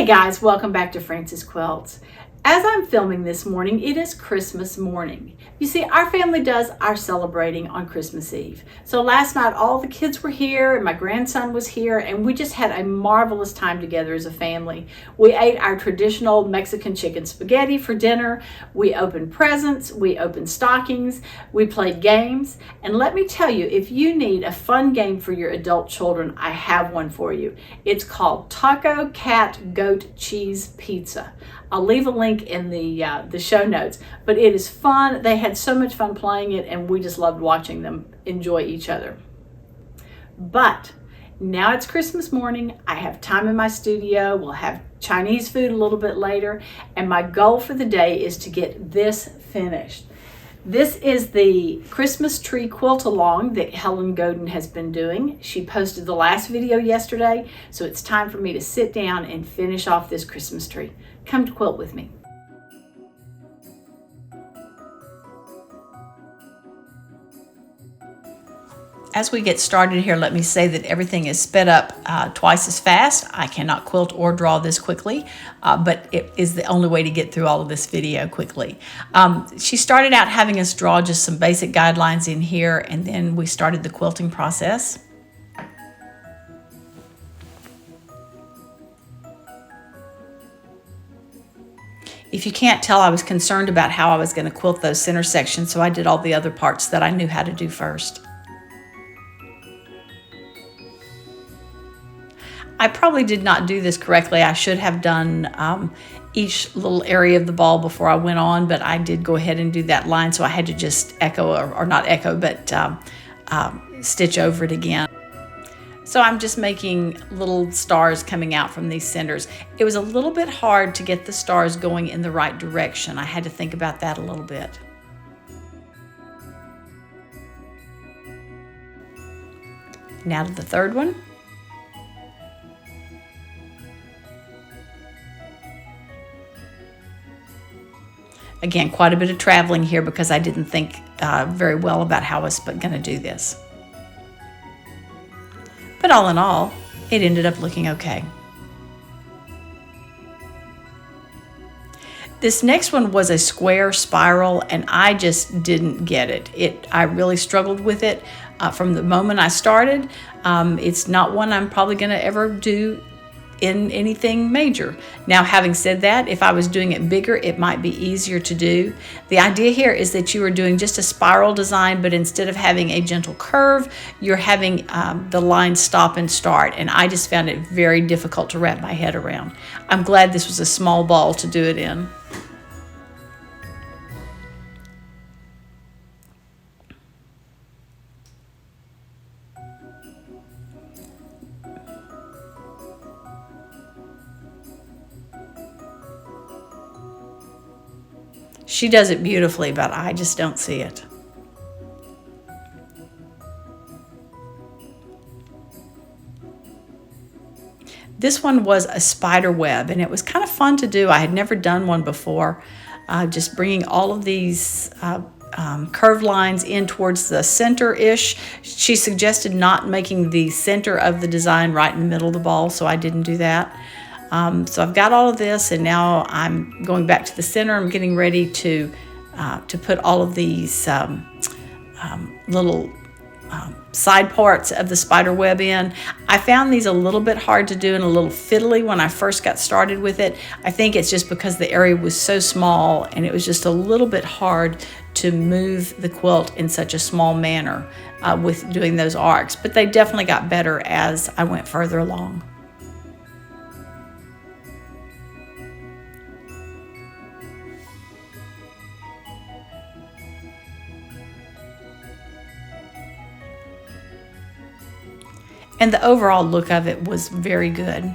guys, welcome back to Frances Quilts. As I'm filming this morning, it is Christmas morning. You see, our family does our celebrating on Christmas Eve. So last night, all the kids were here and my grandson was here, and we just had a marvelous time together as a family. We ate our traditional Mexican chicken spaghetti for dinner. We opened presents, we opened stockings, we played games. And let me tell you, if you need a fun game for your adult children, I have one for you. It's called Taco Cat Goat Cheese Pizza. I'll leave a link in the show notes, but it is fun. They had so much fun playing it, and we just loved watching them enjoy each other. But now it's Christmas morning. I have time in my studio. We'll have Chinese food a little bit later, and my goal for the day is to get this finished. This is the Christmas tree quilt-along that Helen Godden has been doing. She posted the last video yesterday, so it's time for me to sit down and finish off this Christmas tree. Come to quilt with me. As we get started here, let me say that everything is sped up twice as fast. I cannot quilt or draw this quickly, but it is the only way to get through all of this video quickly. She started out having us draw just some basic guidelines in here, and then we started the quilting process. If you can't tell, I was concerned about how I was going to quilt those center sections, so I did all the other parts that I knew how to do first. I probably did not do this correctly. I should have done each little area of the ball before I went on, but I did go ahead and do that line, so I had to just echo, or not echo, but stitch over it again. So I'm just making little stars coming out from these centers. It was a little bit hard to get the stars going in the right direction. I had to think about that a little bit. Now to the third one. Again, quite a bit of traveling here because I didn't think very well about how I was going to do this. But all in all, it ended up looking okay. This next one was a square spiral, and I just didn't get it. I really struggled with it from the moment I started. It's not one I'm probably going to ever do in anything major. Now, having said that, if I was doing it bigger, it might be easier to do. The idea here is that you are doing just a spiral design, but instead of having a gentle curve, you're having the line stop and start, and I just found it very difficult to wrap my head around. I'm glad this was a small ball to do it in. She does it beautifully, but I just don't see it. This one was a spider web, and it was kind of fun to do. I had never done one before. Just bringing all of these curved lines in towards the center-ish. She suggested not making the center of the design right in the middle of the ball, so I didn't do that. So I've got all of this, and now I'm going back to the center. I'm getting ready to put all of these little side parts of the spider web in. I found these a little bit hard to do and a little fiddly when I first got started with it. I think it's just because the area was so small, and it was just a little bit hard to move the quilt in such a small manner with doing those arcs. But they definitely got better as I went further along. And the overall look of it was very good.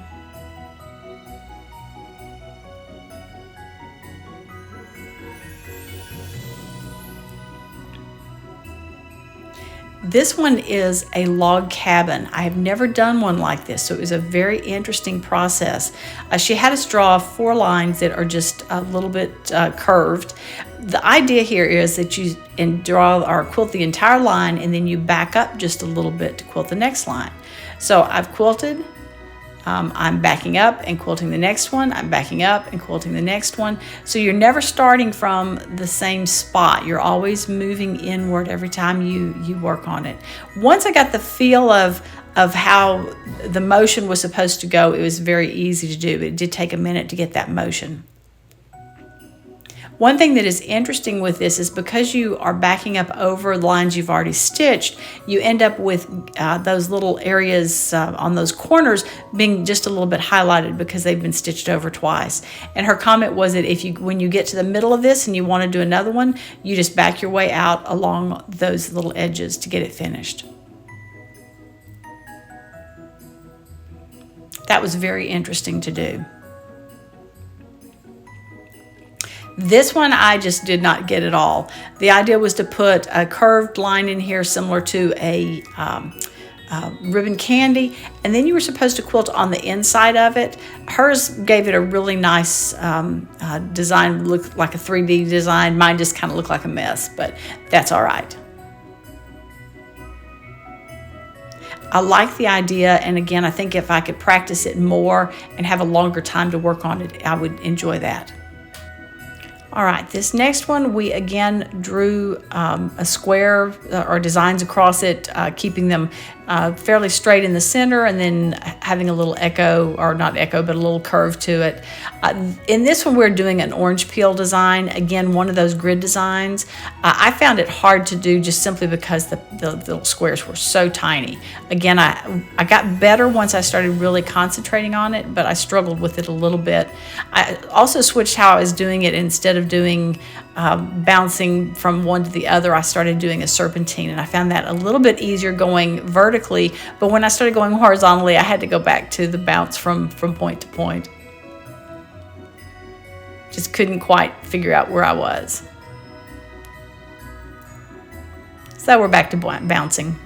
This one is a log cabin. I have never done one like this, so it was a very interesting process. She had us draw 4 lines that are just a little bit curved. The idea here is that you draw or quilt the entire line, and then you back up just a little bit to quilt the next line. So I've quilted I'm backing up and quilting the next one. I'm backing up and quilting the next one. So you're never starting from the same spot. You're always moving inward every time you work on it. Once I got the feel of how the motion was supposed to go, it was very easy to do, but it did take a minute to get that motion. One thing that is interesting with this is because you are backing up over lines you've already stitched, you end up with those little areas on those corners being just a little bit highlighted because they've been stitched over twice. And her comment was that when you get to the middle of this and you want to do another one, you just back your way out along those little edges to get it finished. That was very interesting to do. This one I just did not get at all. The idea was to put a curved line in here similar to a ribbon candy, and then you were supposed to quilt on the inside of it. Hers gave it a really nice design, looked like a 3D design. Mine just kind of looked like a mess, but that's all right. I like the idea, and again, I think if I could practice it more and have a longer time to work on it, I would enjoy that. All right, this next one, we again drew a square or designs across it, keeping them fairly straight in the center and then having a little echo, or not echo, but a little curve to it. In this one, we're doing an orange peel design. Again, one of those grid designs. I found it hard to do just simply because the little squares were so tiny. Again, I got better once I started really concentrating on it, but I struggled with it a little bit. I also switched how I was doing it. Instead of doing bouncing from one to the other, I started doing a serpentine, and I found that a little bit easier going vertically, but when I started going horizontally, I had to go back to the bounce from point to point. Just couldn't quite figure out where I was. So we're back to bouncing.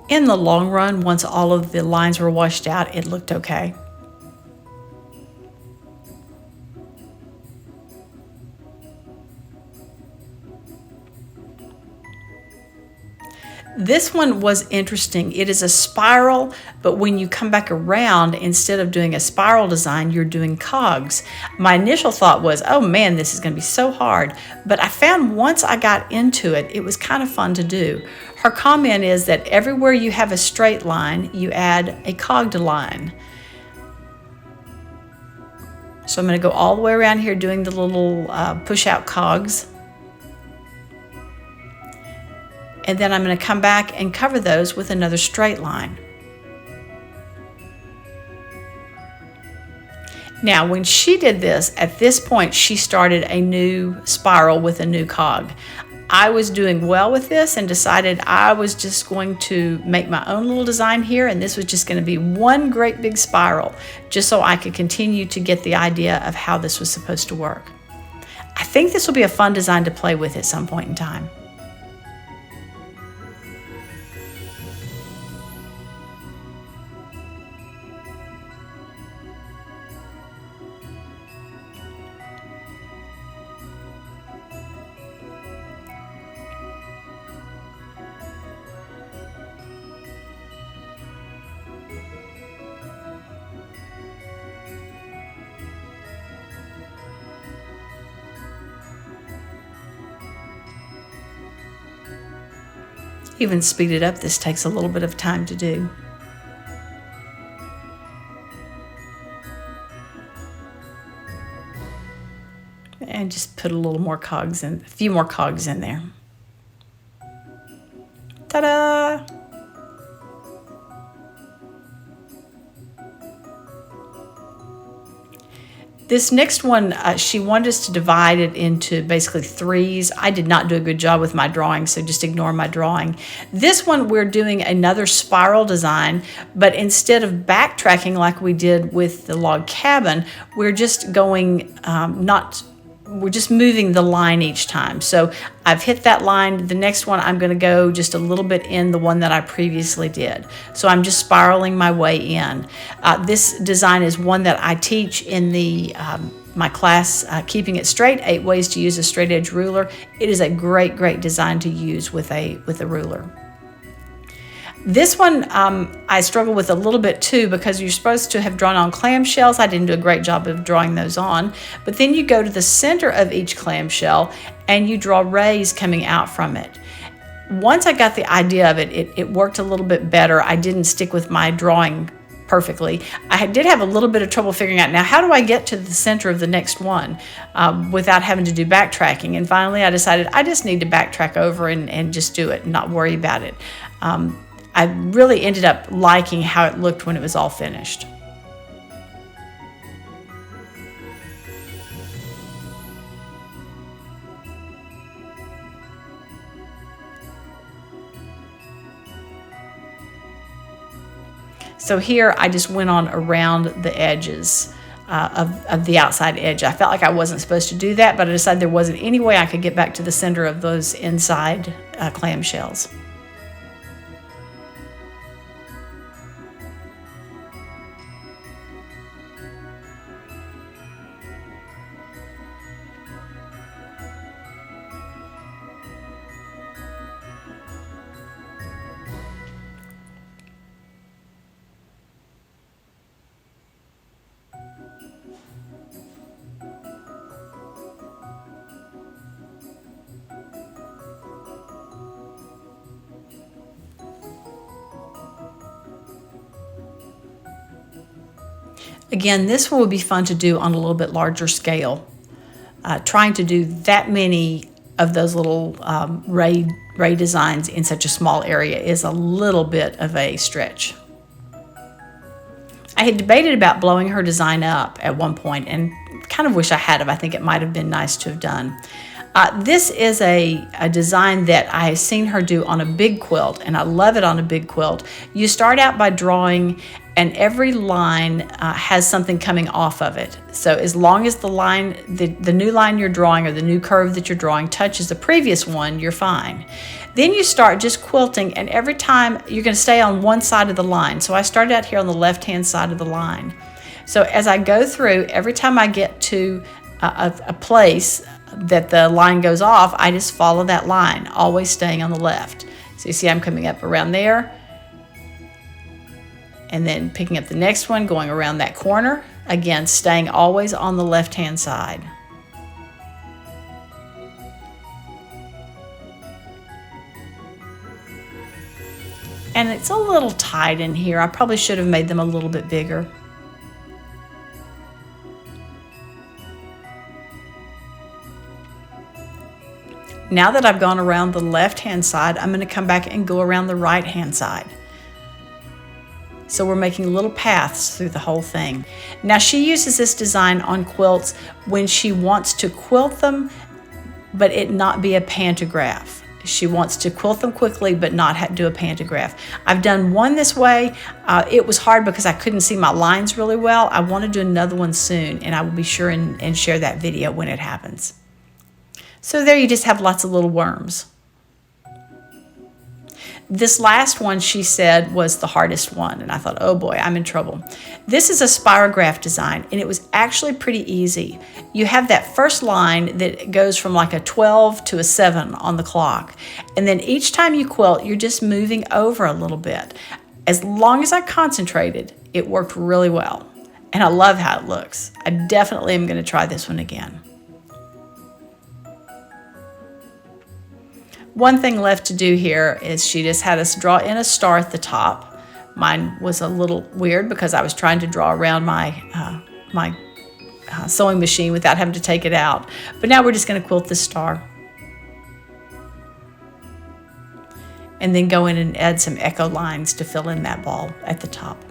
In the long run, once all of the lines were washed out, it looked okay. This one was interesting. It is a spiral, but when you come back around, instead of doing a spiral design, you're doing cogs. My initial thought was, oh man, this is going to be so hard. But I found once I got into it, it was kind of fun to do. Her comment is that everywhere you have a straight line, you add a cogged line. So I'm going to go all the way around here doing the little push-out cogs. And then I'm going to come back and cover those with another straight line. Now, when she did this, at this point, she started a new spiral with a new cog. I was doing well with this and decided I was just going to make my own little design here, and this was just going to be one great big spiral, just so I could continue to get the idea of how this was supposed to work. I think this will be a fun design to play with at some point in time. Even speeded up, this takes a little bit of time to do. And just put a little more cogs in, a few more cogs in there. Ta-da! This next one, she wanted us to divide it into basically threes. I did not do a good job with my drawing, so just ignore my drawing. This one, we're doing another spiral design, but instead of backtracking like we did with the log cabin, we're just going not we're just moving the line each time. So I've hit that line. The next one, I'm going to go just a little bit in the one that I previously did. So I'm just spiraling my way in. This design is one that I teach in the my class, Keeping It Straight, 8 Ways to Use a Straight Edge Ruler. It is a great, great design to use with a ruler. This one I struggle with a little bit too, because you're supposed to have drawn on clamshells. I didn't do a great job of drawing those on. But then you go to the center of each clamshell and you draw rays coming out from it. Once I got the idea of it, it worked a little bit better. I didn't stick with my drawing perfectly. I did have a little bit of trouble figuring out, now how do I get to the center of the next one without having to do backtracking? And finally I decided I just need to backtrack over and just do it and not worry about it. I really ended up liking how it looked when it was all finished. So here I just went on around the edges of the outside edge. I felt like I wasn't supposed to do that, but I decided there wasn't any way I could get back to the center of those inside clamshells. Again, this one would be fun to do on a little bit larger scale. Trying to do that many of those little ray designs in such a small area is a little bit of a stretch. I had debated about blowing her design up at one point and kind of wish I had have. I think it might have been nice to have done. This is a design that I have seen her do on a big quilt, and I love it on a big quilt. You start out by drawing, and every line has something coming off of it. So as long as the line, the new line you're drawing or the new curve that you're drawing touches the previous one, you're fine. Then you start just quilting, and every time you're going to stay on one side of the line. So I started out here on the left-hand side of the line. So as I go through, every time I get to a place that the line goes off, I just follow that line, always staying on the left. So you see I'm coming up around there, and then picking up the next one, going around that corner, again staying always on the left-hand side. And it's a little tight in here. I probably should have made them a little bit bigger. Now that I've gone around the left-hand side, I'm going to come back and go around the right-hand side. So we're making little paths through the whole thing. Now she uses this design on quilts when she wants to quilt them, but it not be a pantograph. She wants to quilt them quickly, but not do a pantograph. I've done one this way. It was hard because I couldn't see my lines really well. I want to do another one soon, and I will be sure and share that video when it happens. So there you just have lots of little worms. This last one, she said, was the hardest one, and I thought, oh boy, I'm in trouble. This is a spirograph design, and it was actually pretty easy. You have that first line that goes from like a 12 to a 7 on the clock, and then each time you quilt, you're just moving over a little bit. As long as I concentrated, it worked really well, and I love how it looks. I definitely am going to try this one again. One thing left to do here is she just had us draw in a star at the top. Mine was a little weird because I was trying to draw around my sewing machine without having to take it out. But now we're just going to quilt this star. And then go in and add some echo lines to fill in that ball at the top.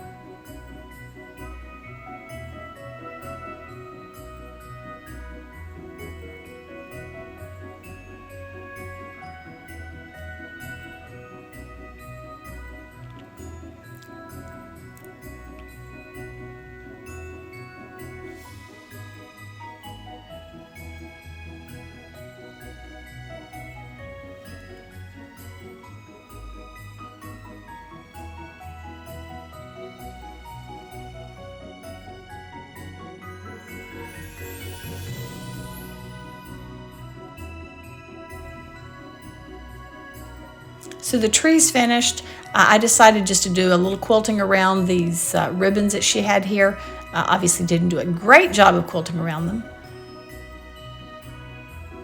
So the tree's finished. I decided just to do a little quilting around these ribbons that she had here. Obviously didn't do a great job of quilting around them,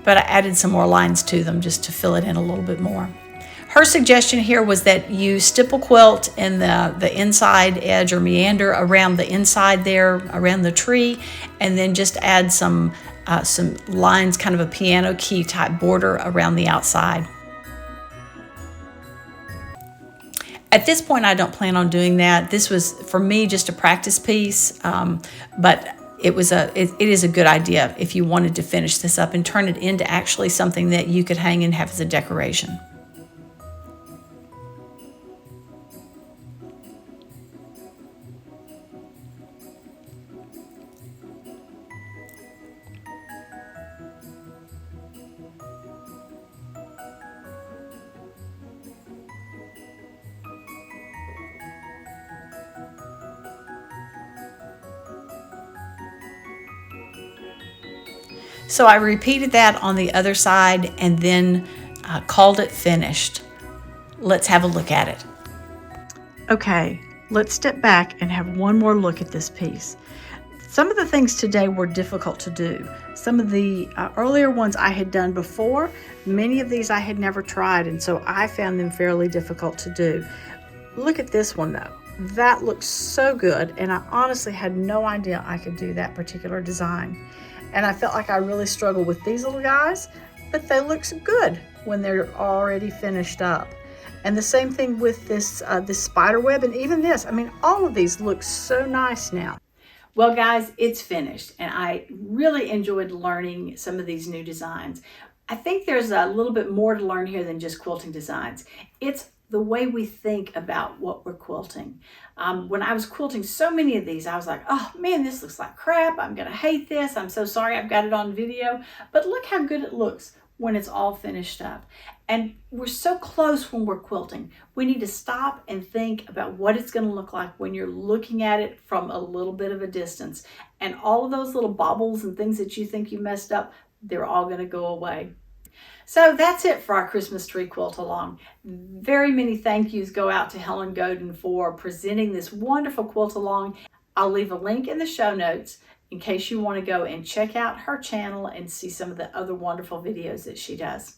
but I added some more lines to them just to fill it in a little bit more. Her suggestion here was that you stipple quilt in the inside edge or meander around the inside there, around the tree, and then just add some lines, kind of a piano key type border around the outside. At this point, I don't plan on doing that. This was, for me, just a practice piece, but it is a good idea if you wanted to finish this up and turn it into actually something that you could hang and have as a decoration. So I repeated that on the other side and then called it finished. Let's have a look at it. Okay, let's step back and have one more look at this piece. Some of the things today were difficult to do. Some of the earlier ones I had done before, many of these I had never tried, and so I found them fairly difficult to do. Look at this one though. That looks so good, and I honestly had no idea I could do that particular design. And I felt like I really struggled with these little guys, but they look good when they're already finished up. And the same thing with this spider web, and even this. I mean, all of these look so nice now. Well, guys, it's finished, and I really enjoyed learning some of these new designs. I think there's a little bit more to learn here than just quilting designs. It's the way we think about what we're quilting. When I was quilting so many of these, I was like, oh man, this looks like crap. I'm gonna hate this. I'm so sorry I've got it on video. But look how good it looks when it's all finished up. And we're so close when we're quilting. We need to stop and think about what it's gonna look like when you're looking at it from a little bit of a distance. And all of those little bobbles and things that you think you messed up, they're all gonna go away. So that's it for our Christmas tree quilt-along. Very many thank yous go out to Helen Godden for presenting this wonderful quilt-along. I'll leave a link in the show notes in case you want to go and check out her channel and see some of the other wonderful videos that she does.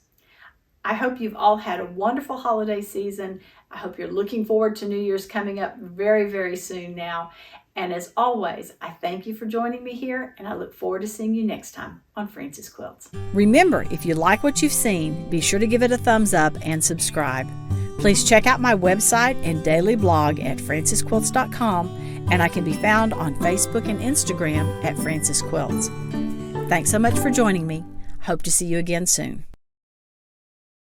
I hope you've all had a wonderful holiday season. I hope you're looking forward to New Year's coming up very, very soon now. And as always, I thank you for joining me here, and I look forward to seeing you next time on Frances Quilts. Remember, if you like what you've seen, be sure to give it a thumbs up and subscribe. Please check out my website and daily blog at francesquilts.com, and I can be found on Facebook and Instagram at Frances Quilts. Thanks so much for joining me. Hope to see you again soon.